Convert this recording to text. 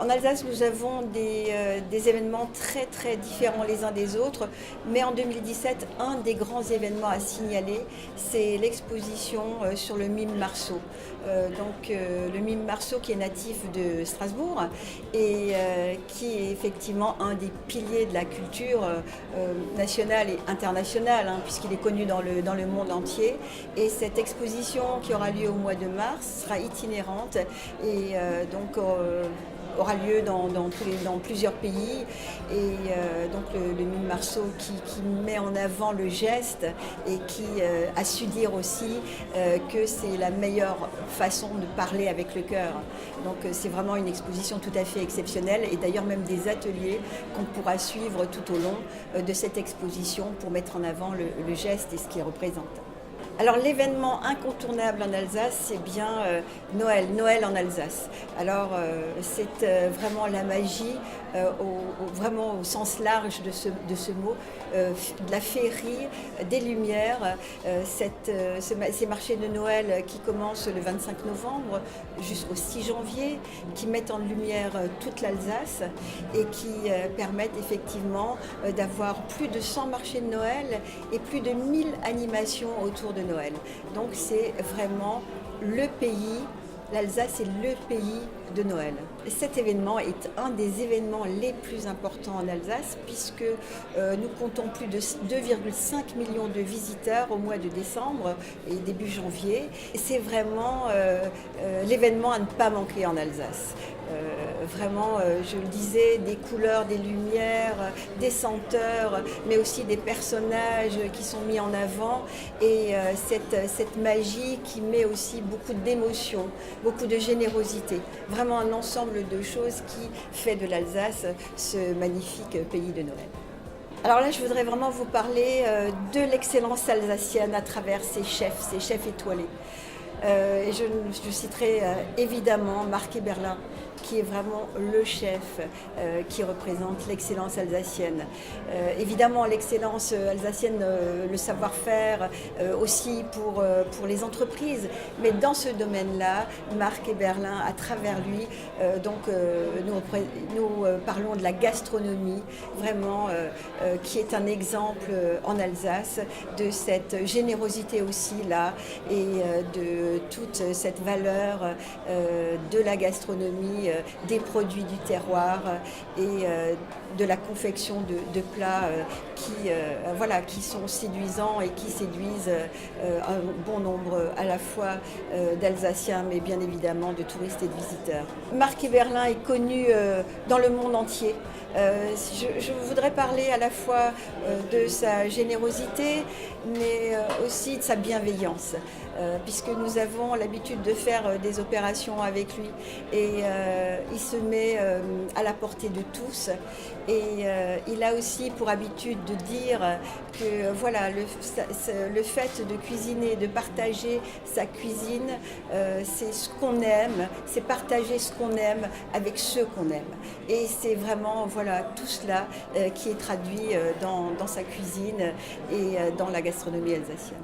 En Alsace, nous avons des événements très très différents les uns des autres, mais en 2017, un des grands événements à signaler, c'est l'exposition sur le mime Marceau. Le mime Marceau qui est natif de Strasbourg et qui est effectivement un des piliers de la culture nationale et internationale, hein, puisqu'il est connu dans le monde entier. Et cette exposition qui aura lieu au mois de mars sera itinérante et aura lieu dans plusieurs pays. Et le mime Marceau qui met en avant le geste et qui a su dire aussi que c'est la meilleure façon de parler avec le cœur. Donc c'est vraiment une exposition tout à fait exceptionnelle et d'ailleurs même des ateliers qu'on pourra suivre tout au long de cette exposition pour mettre en avant le geste et ce qu'il représente. Alors l'événement incontournable en Alsace, c'est bien Noël en Alsace. Alors c'est vraiment la magie, vraiment au sens large de ce mot, de la féerie, des lumières, ces marchés de Noël qui commencent le 25 novembre jusqu'au 6 janvier, qui mettent en lumière toute l'Alsace et qui permettent effectivement d'avoir plus de 100 marchés de Noël et plus de 1000 animations autour de Noël. Donc c'est vraiment le pays, l'Alsace est le pays de Noël. Cet événement est un des événements les plus importants en Alsace puisque nous comptons plus de 2,5 millions de visiteurs au mois de décembre et début janvier. C'est vraiment l'événement à ne pas manquer en Alsace. Je le disais, des couleurs, des lumières, des senteurs, mais aussi des personnages qui sont mis en avant et cette magie qui met aussi beaucoup d'émotion, beaucoup de générosité. Vraiment un ensemble de choses qui fait de l'Alsace ce magnifique pays de Noël. Alors là, je voudrais vraiment vous parler de l'excellence alsacienne à travers ses chefs étoilés. Je citerai évidemment Marc Eberlin, qui est vraiment le chef qui représente l'excellence alsacienne. Évidemment, l'excellence alsacienne, le savoir-faire aussi pour les entreprises, mais dans ce domaine-là, Marc Eberlin, à travers lui, nous parlons de la gastronomie, vraiment, qui est un exemple en Alsace de cette générosité aussi là et de toute cette valeur de la gastronomie, des produits du terroir et de la confection de plats qui sont séduisants et qui séduisent un bon nombre à la fois d'Alsaciens mais bien évidemment de touristes et de visiteurs. Marc Eberlin est connu dans le monde entier. Je voudrais parler à la fois de sa générosité mais aussi de sa bienveillance puisque nous avons l'habitude de faire des opérations avec lui et il se met à la portée de tous et il a aussi pour habitude de dire que voilà, le fait de cuisiner, de partager sa cuisine, c'est ce qu'on aime, c'est partager ce qu'on aime avec ceux qu'on aime. Et c'est vraiment voilà, tout cela qui est traduit dans sa cuisine et dans la gastronomie alsacienne.